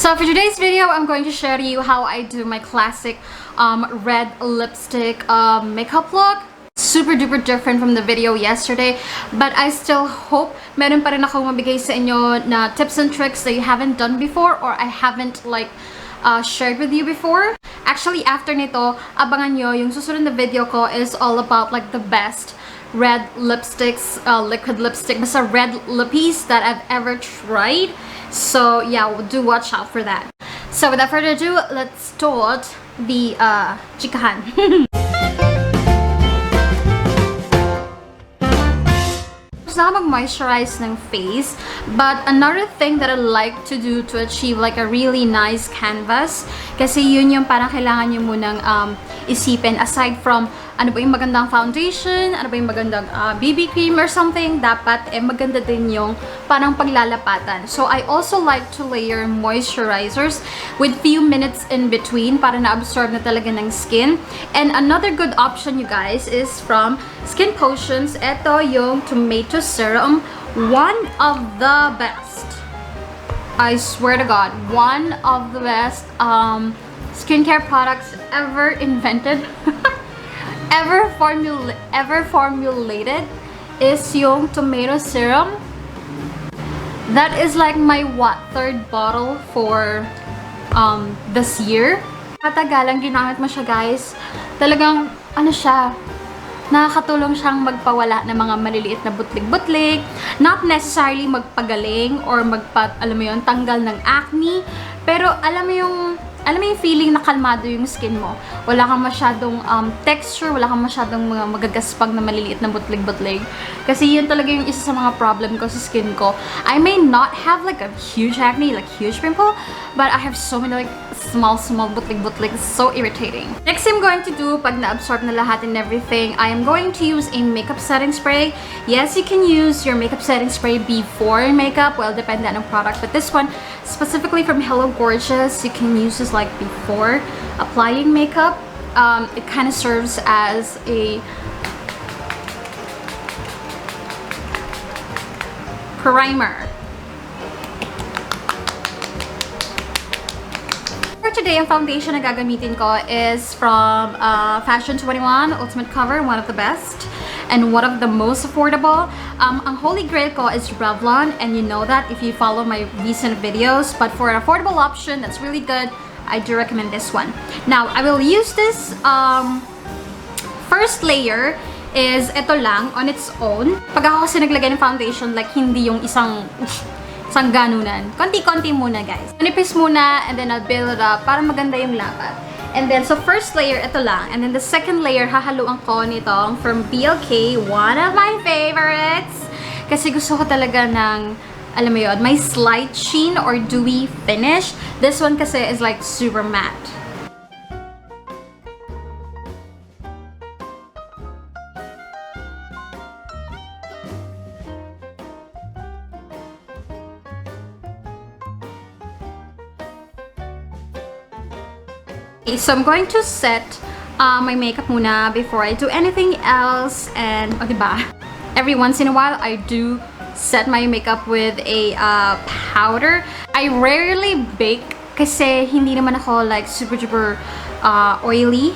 So for today's video, I'm going to share to you how I do my classic red lipstick makeup look. Super duper different from the video yesterday, but I still hope meron pa rin akong mabigay sa inyo na tips and tricks that you haven't done before or I haven't shared with you before. Actually, after nito, abangan nyo yung susunod na video ko is all about like the best red lipsticks, liquid lipstick, basta red lippies that I've ever tried. So yeah, do watch out for that. So without further ado, let's start the chikahan. Gusto ako mag-moisturize ng face, but another thing that I like to do to achieve like a really nice canvas, kasi yun yung parang kailangan nyo munang isipin aside from ano ba yung magandang foundation, ano ba yung magandang BB cream or something, dapat maganda din yung parang paglalapatan. So I also like to layer moisturizers with few minutes in between para na-absorb na talaga ng skin. And another good option, you guys, is from Skin Potions. Ito yung tomato serum, one of the best. I swear to God, one of the best skincare products ever invented. ever formulated is yung tomato serum. That is like my third bottle for this year. Matagalang ginamit mo siya, guys. Talagang ano siya, nakakatulong siyang magpawala ng mga maliliit na butlig-butlig, not necessarily magpagaling or alam mo yun, tanggal ng acne, pero alam mo yung feeling na kalmado yung skin mo. Wala kang masyadong texture, wala kang masyadong mga magagaspag na maliliit na butlig-butlig. Kasi yun talaga yung isa sa mga problem ko sa skin ko. I may not have like a huge acne, like huge pimple, but I have so many like small butlig-butlig. It's so irritating. Next I'm going to do, pag na-absorb na lahat and everything, I am going to use a makeup setting spray. Yes, you can use your makeup setting spray before makeup. Well, depende on the product. But this one, specifically from Hello Gorgeous, you can use this like before applying makeup. It kind of serves as a primer. For today, ang foundation na gagamitin ko is from Fashion 21 Ultimate Cover, one of the best and one of the most affordable. Ang holy grail ko is Revlon, and you know that if you follow my recent videos. But for an affordable option that's really good, I do recommend this one. Now, I will use this first layer is ito lang on its own. Pag ako kasi naglagay ng foundation, like hindi yung isang ganunan. Konti-konti muna, guys. Manipis muna, and then I'll build it up para maganda yung lapat. And then, so first layer, ito lang. And then the second layer, hahaluan ko nitong from BLK, one of my favorites. Kasi gusto ko talaga ng, alam mo yun, may slight sheen or dewy finish. This one kasi is like super matte. Okay, so I'm going to set my makeup muna before I do anything else. And, diba? Every once in a while, I do set my makeup with a powder. I rarely bake kasi hindi naman ako like super duper oily.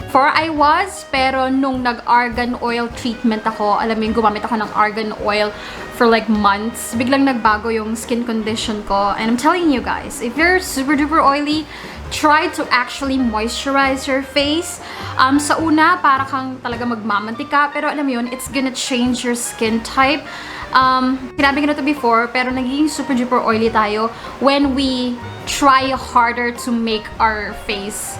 Before I was, pero nung nag-argan oil treatment ako, alam mo yung gumamit ako ng argan oil for like months, biglang nagbago yung skin condition ko. And I'm telling you guys, if you're super duper oily, try to actually moisturize your face. Sa una, para kang talaga magmamantika, pero alam mo yun, it's gonna change your skin type. Sinabi ko na to before, pero nagiging super duper oily tayo when we try harder to make our face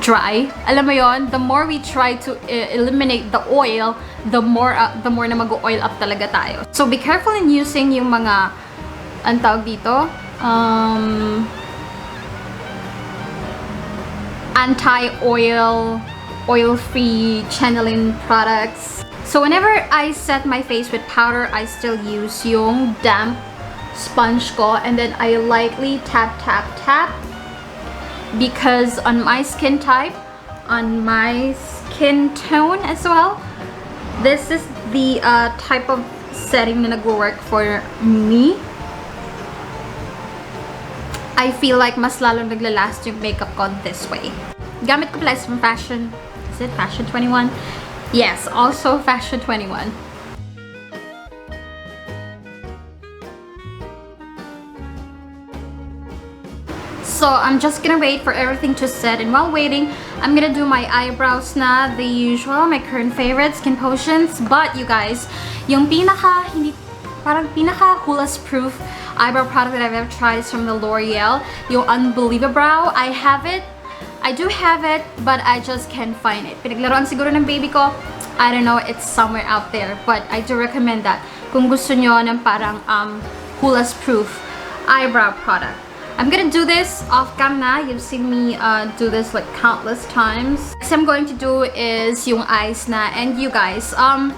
dry. Alam mo yon, the more we try to eliminate the oil, the more na mag-oil up talaga tayo. So be careful in using yung mga, ang tawag dito, anti-oil, oil-free channeling products. So whenever I set my face with powder, I still use yung damp sponge ko, and then I lightly tap because on my skin type, on my skin tone as well, this is the type of setting na nag-work for me. I feel like mas lalo naglalast yung makeup ko this way. Gamit ko pala is from Fashion. Is it Fashion 21? Yes, also Fashion 21. So I'm just gonna wait for everything to set, and while waiting, I'm gonna do my eyebrows na, the usual, my current favorite, Skin Potions. But you guys, yung parang pinaka hulas proof eyebrow product that I've ever tried is from the L'Oreal, yung Unbelievable Brow. I have it. I do have it, but I just can't find it. Pinaglaruan siguro ng baby ko. I don't know, it's somewhere out there, but I do recommend that kung gusto nyo ng parang hulas proof eyebrow product. I'm gonna do this off cam na. You've seen me do this like countless times. Next I'm going to do is yung eyes na. And you guys, I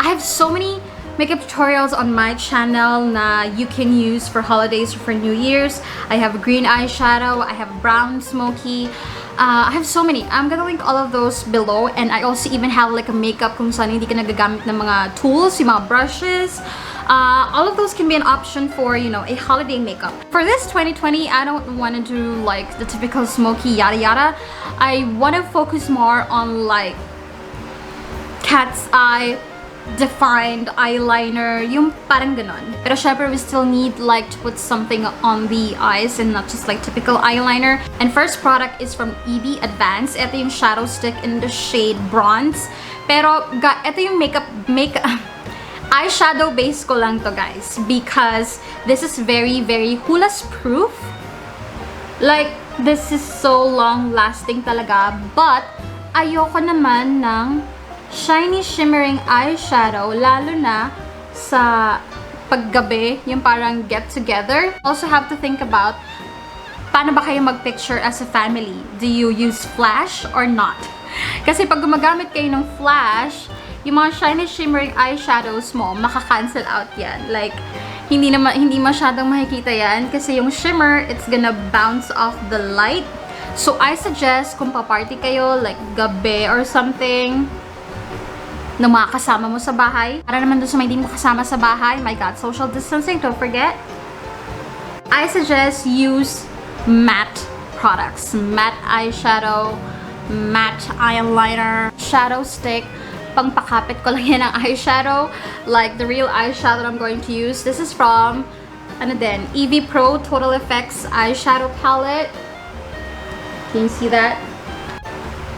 have so many makeup tutorials on my channel na you can use for holidays or for New Year's. I have green eyeshadow, I have brown smoky. I have so many. I'm gonna link all of those below, and I also even have like a makeup kung saan hindi ka nagagamit ng mga tools, yung mga brushes. All of those can be an option for, you know, a holiday makeup. For this 2020, I don't want to do like the typical smoky yada yada. I want to focus more on like cat's eye, defined eyeliner, yung parang ganon. Pero syempre, we still need like to put something on the eyes and not just like typical eyeliner. And first product is from EB Advance. Ito yung shadow stick in the shade bronze. Pero ito yung makeup eyeshadow base ko lang to, guys, because this is very hulas proof. Like, this is so long lasting talaga, but ayoko naman ng shiny shimmering eyeshadow, lalo na sa paggabi, yung parang get together. Also have to think about paano ba kayo magpicture as a family. Do you use flash or not? Kasi pag gumagamit kayo ng flash, yung mga shiny shimmering eyeshadows mo, maka-cancel out yan. Like, hindi masyadong makikita yan kasi yung shimmer, it's gonna bounce off the light. So, I suggest kung pa-party kayo, like gabi or something, na mga kasama mo sa bahay. Para naman doon sa may hindi mo kasama sa bahay, my God, social distancing, don't forget. I suggest use matte products. Matte eyeshadow, matte eyeliner, shadow stick. Pangpakapit ko lang yan ng eyeshadow, like the real eyeshadow I'm going to use. This is from EV Pro Total Effects eyeshadow palette. Can you see that?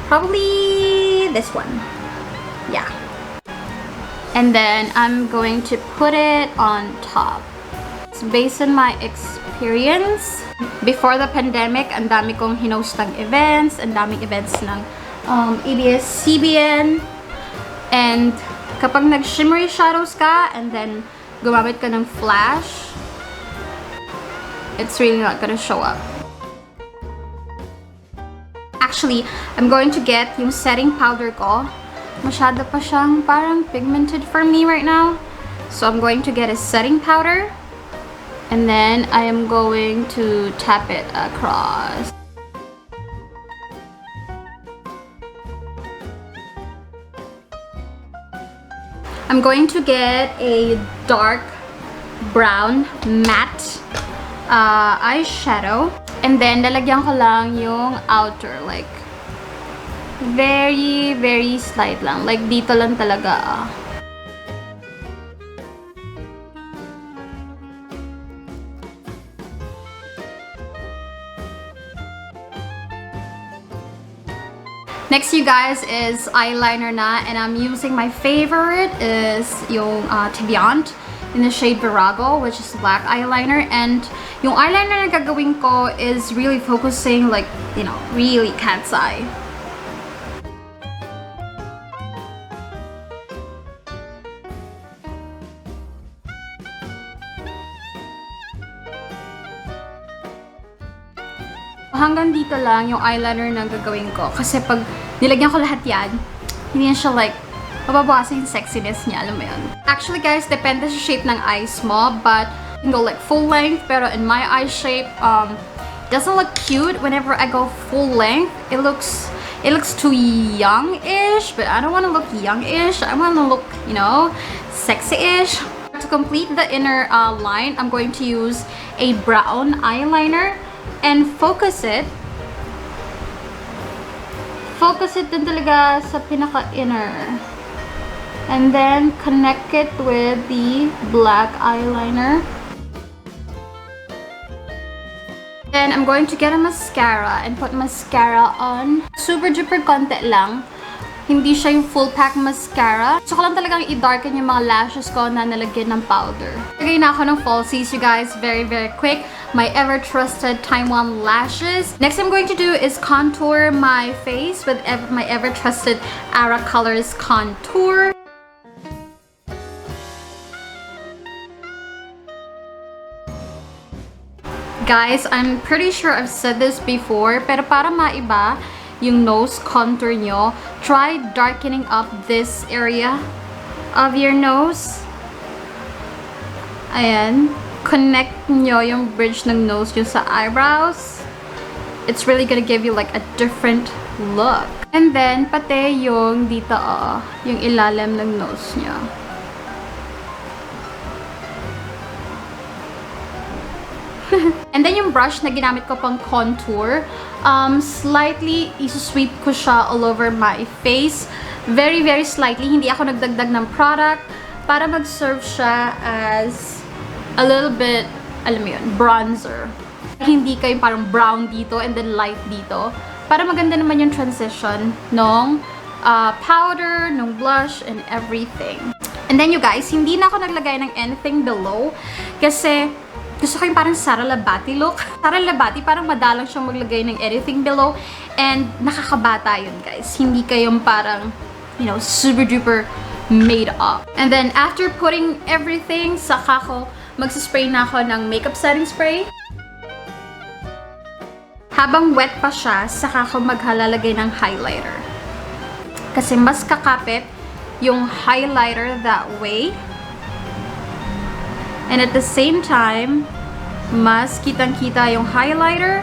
Probably this one. Yeah. And then I'm going to put it on top. It's based on my experience. Before the pandemic, ang dami kong hinostang events, ang daming events ng ABS-CBN. And kapag nag-shimmery shadows ka and then gumamit ka ng flash, it's really not gonna show up. Actually, I'm going to get yung setting powder ko. Masyado pa siyang parang pigmented for me right now. So I'm going to get a setting powder. And then I am going to tap it across. I'm going to get a dark brown matte eyeshadow, and then lalagyan ko lang yung outer, like very slight lang, like dito lang talaga. Next, you guys, is eyeliner na, and I'm using my favorite is yung Tibiant in the shade Virago, which is black eyeliner. And yung eyeliner na gagawin ko is really focusing, like, you know, really cat's eye. Hanggang dito lang yung eyeliner na gagawin ko. Kasi pag nilagyan ko lahat yan, hindi na siya like, mababawasan yung sexiness niya, alam mo yun. Actually guys, depende sa shape ng eyes mo, but you can go like full length, pero in my eye shape, doesn't look cute whenever I go full length. It looks too young-ish, but I don't want to look young-ish. I want to look, you know, sexy-ish. To complete the inner line, I'm going to use a brown eyeliner. and focus it. Focus it din talaga sa pinaka-inner. And then, connect it with the black eyeliner. Then, I'm going to get a mascara and put mascara on. Super duper konti lang. Hindi siya yung full pack mascara. So, ko lang talagang i-darken yung mga lashes ko na nalagyan ng powder. Lagay na ako ng falsies, you guys. Very, very quick. My ever-trusted Taiwan lashes. Next I'm going to do is contour my face with my ever-trusted Ara Colors contour. Guys, I'm pretty sure I've said this before, pero para maiba yung nose contour nyo, try darkening up this area of your nose. Ayan. Connect nyo yung bridge ng nose nyo sa eyebrows. It's really gonna give you like a different look. And then, pati yung dito, yung ilalim ng nose nyo. And then yung brush na ginamit ko pang contour, slightly isusweep ko siya all over my face. Very, very slightly. Hindi ako nagdagdag ng product para mag-serve siya as a little bit, alam mo yun, bronzer. Hindi kayo parang brown dito and then light dito. Para maganda naman yung transition ng powder, ng blush, and everything. And then you guys, hindi na ako naglagay ng anything below kasi gusto ko yung parang Sara Labati look. Sara Labati, parang madalang siyang maglagay ng anything below and nakakabata yun guys. Hindi kayong parang, you know, super duper made up. And then after putting everything, saka ko magsispray na ako ng makeup setting spray. Habang wet pa siya, saka ko maghalalagay ng highlighter. Kasi mas kakapit yung highlighter that way. And at the same time, mas kitang-kita yung highlighter.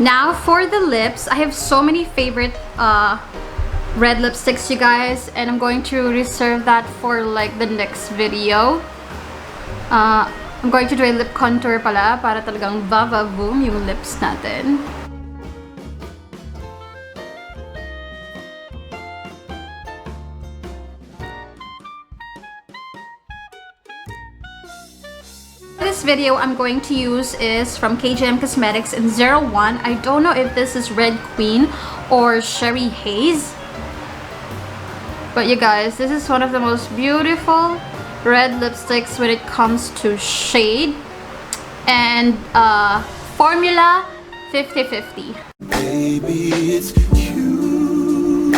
Now, for the lips, I have so many favorite red lipsticks, you guys, and I'm going to reserve that for like the next video. I'm going to do a lip contour pala para talagang va-va-voom yung lips natin. This video I'm going to use is from KJM Cosmetics in 01. I don't know if this is Red Queen or Sherry Haze. But you guys, this is one of the most beautiful red lipsticks when it comes to shade. And formula 50-50. Baby, it's you.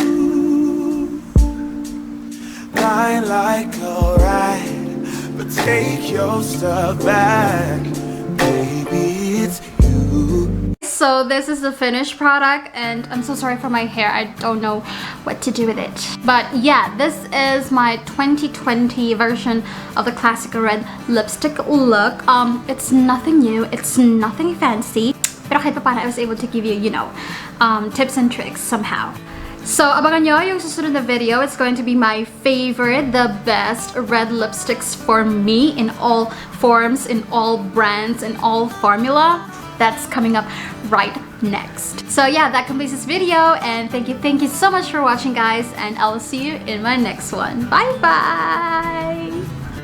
Lying like a ride, but take your stuff back. Baby, it's you. So this is the finished product, and I'm so sorry for my hair. I don't know what to do with it. But yeah, this is my 2020 version of the classic red lipstick look. It's nothing new, it's nothing fancy, pero kahit pa paano I was able to give you, you know, tips and tricks somehow. So abangan nyo yung susunod na video. It's going to be my favorite, the best red lipsticks for me in all forms, in all brands, in all formula. That's coming up right next. So yeah, that completes this video, and thank you so much for watching, guys, and I'll see you in my next one. Bye bye.